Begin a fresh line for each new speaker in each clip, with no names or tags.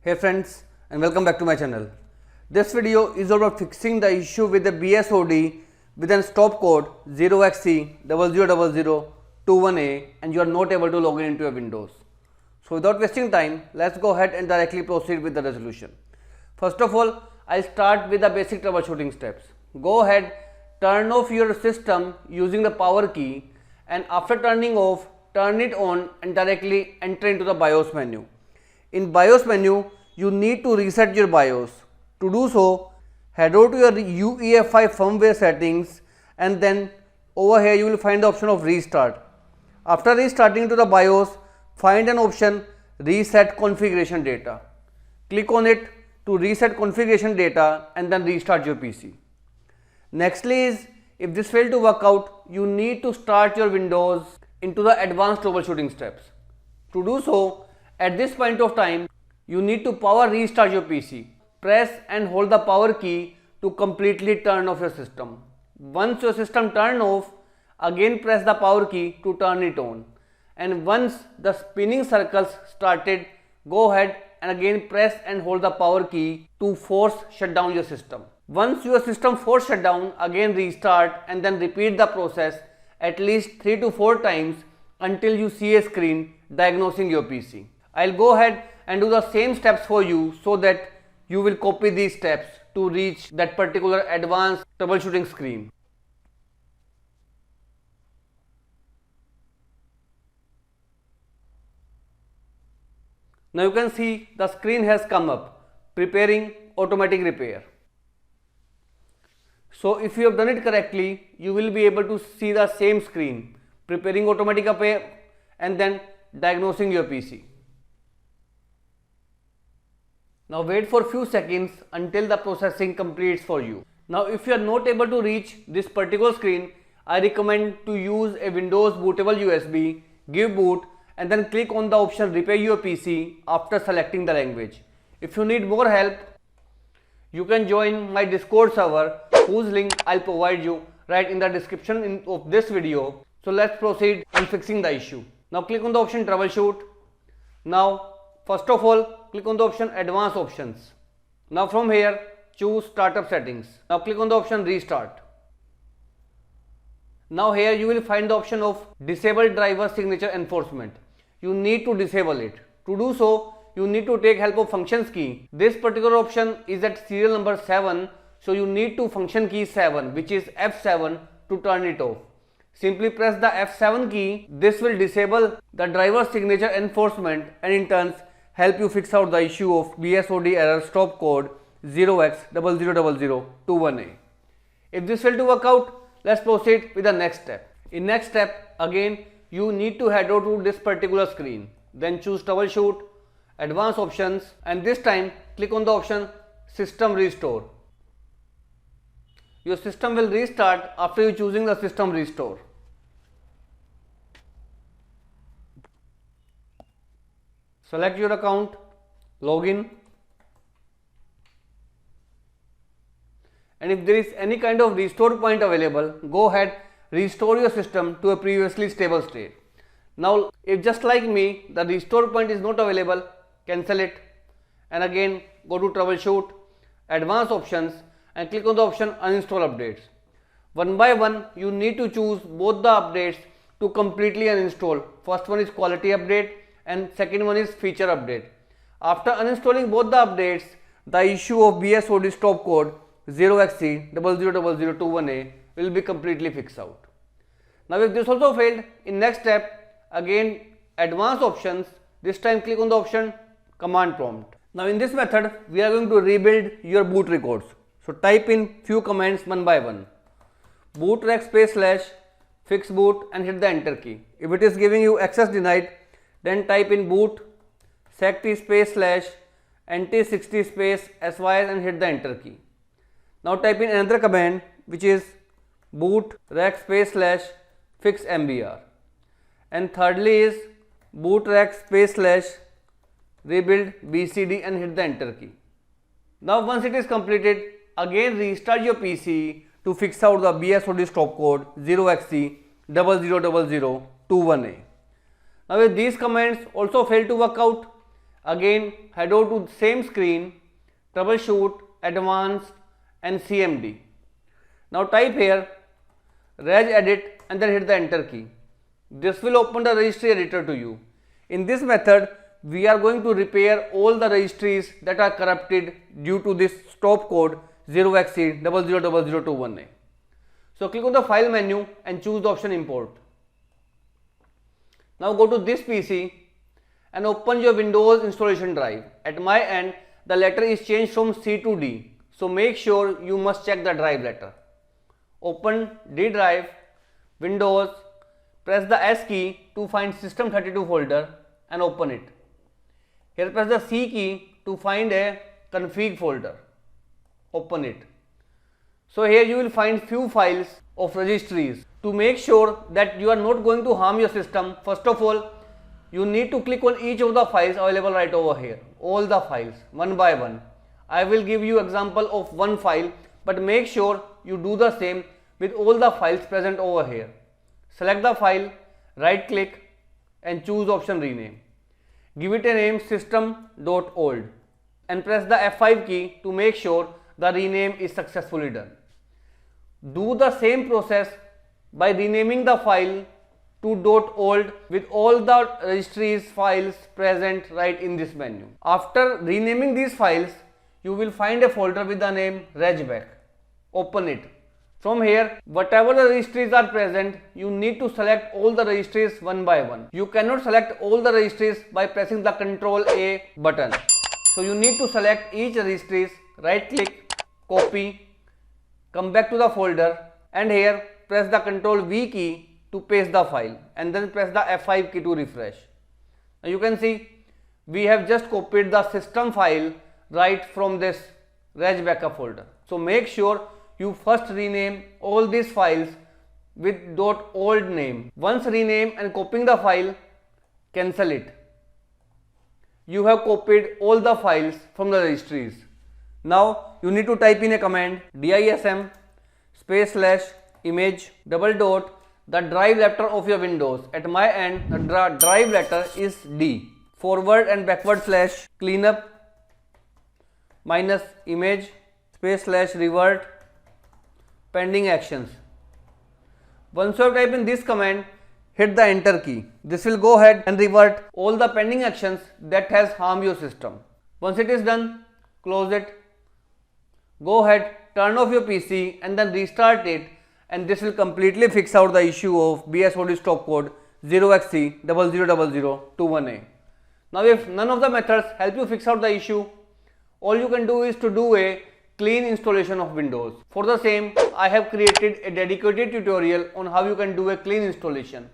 Hey friends, and welcome back to my channel. This video is about fixing the issue with the BSOD with an stop code 0xC000021A and you are not able to log in into your Windows. So without wasting time, let's go ahead and directly proceed with the resolution. First of all, I'll start with the basic troubleshooting steps. Go ahead, turn off your system using the power key, and after turning off, turn it on and directly enter into the BIOS menu. In BIOS menu, you need to reset your BIOS. To do so, head over to your UEFI firmware settings and then over here you will find the option of restart. After restarting to the BIOS, find an option reset configuration data. Click on it to reset configuration data and then restart your PC. Nextly is, if this failed to work out, you need to start your Windows into the advanced troubleshooting steps. To do so, at this point of time, you need to power restart your PC. Press and hold the power key to completely turn off your system. Once your system turns off, again press the power key to turn it on. And once the spinning circles started, go ahead and again press and hold the power key to force shut down your system. Once your system force shut down, again restart and then repeat the process at least 3 to 4 times until you see a screen diagnosing your PC. I'll go ahead and do the same steps for you so that you will copy these steps to reach that particular advanced troubleshooting screen. Now you can see the screen has come up, preparing automatic repair. So if you have done it correctly, you will be able to see the same screen, preparing automatic repair and then diagnosing your PC. Now wait for few seconds until the processing completes for you. Now if you are not able to reach this particular screen, I recommend to use a Windows bootable USB, give boot and then click on the option repair your PC after selecting the language. If you need more help, you can join my Discord server whose link I'll provide you right in the description of this video. So let's proceed in fixing the issue. Now click on the option troubleshoot. Now first of all, click on the option advanced options. Now from here, choose startup settings. Now click on the option restart. Now here you will find the option of disable driver signature enforcement. You need to disable it. To do so, you need to take help of functions key. This particular option is at serial number 7. So you need to function key 7, which is F7, to turn it off. Simply press the F7 key. This will disable the driver signature enforcement and in turn help you fix out the issue of BSOD error stop code 0x000021A. If this failed to work out, let's proceed with the next step. In next step, again you need to head over to this particular screen. Then choose troubleshoot, advanced options and this time click on the option system restore. Your system will restart after you choosing the system restore. Select your account, login, and if there is any kind of restore point available, go ahead, restore your system to a previously stable state. Now if just like me the restore point is not available, cancel it and again go to troubleshoot, advanced options and click on the option uninstall updates. One by one you need to choose both the updates to completely uninstall. First one is quality update and second one is feature update. After uninstalling both the updates, the issue of BSOD stop code 0xC000021A will be completely fixed out. Now if this also failed, in next step again advanced options, this time click on the option command prompt. Now in this method we are going to rebuild your boot records. So type in few commands one by one. Bootrec / fix boot and hit the enter key. If it is giving you access denied, then type in boot sect /nt60 sys and hit the enter key. Now type in another command which is bootrec / fix mbr and thirdly is bootrec / rebuild bcd and hit the enter key. Now once it is completed, again restart your PC to fix out the BSOD stop code 0xC000021A. Now if these commands also fail to work out, Again, head over to the same screen, troubleshoot, advanced and CMD. Now type here regedit and then hit the enter key. This will open the registry editor to you. In this method, we are going to repair all the registries that are corrupted due to this stop code 0xC000021A. So click on the file menu and choose the option import. Now go to this PC and open your Windows installation drive. At my end, the letter is changed from C to D. So make sure you must check the drive letter. Open D drive, Windows, press the S key to find System32 folder and open it. Here press the C key to find a config folder. Open it. So here you will find few files of registries. To make sure that you are not going to harm your system, first of all, you need to click on each of the files available right over here. All the files one by one. I will give you example of one file, but make sure you do the same with all the files present over here. Select the file, right click and choose option rename. Give it a name system.old and press the F5 key to make sure the rename is successfully done. Do the same process by renaming the file to .old with all the registries files present right in this menu. After renaming these files, you will find a folder with the name regback. Open it. From here, whatever the registries are present, you need to select all the registries one by one. You cannot select all the registries by pressing the Ctrl A button. So you need to select each registries, right click, copy, come back to the folder and here press the Ctrl V key to paste the file and then press the F5 key to refresh. Now you can see we have just copied the system file right from this reg backup folder. So make sure you first rename all these files with .old name. Once rename and copying the file, cancel it. You have copied all the files from the registries. Now you need to type in a command dism /image the drive letter of your Windows. At my end, the drive letter is D. Forward and backward slash cleanup -image /revert pending actions. Once you have typed in this command, hit the enter key. This will go ahead and revert all the pending actions that has harmed your system. Once it is done, close it. Go ahead, turn off your PC and then restart it, and this will completely fix out the issue of BSOD stop code 0xC000021A. Now if none of the methods help you fix out the issue, all you can do is to do a clean installation of Windows. For the same, I have created a dedicated tutorial on how you can do a clean installation.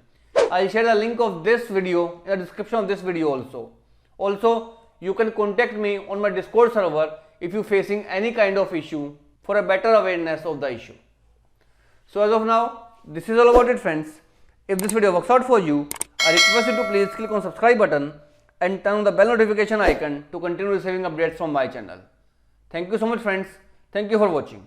I'll share the link of this video in the description of this video also. Also, you can contact me on my Discord server if you're facing any kind of issue for a better awareness of the issue. So as of now, this is all about it, friends. If this video works out for you, I request you to please click on subscribe button and turn on the bell notification icon to continue receiving updates from my channel. Thank you so much, friends. Thank you for watching.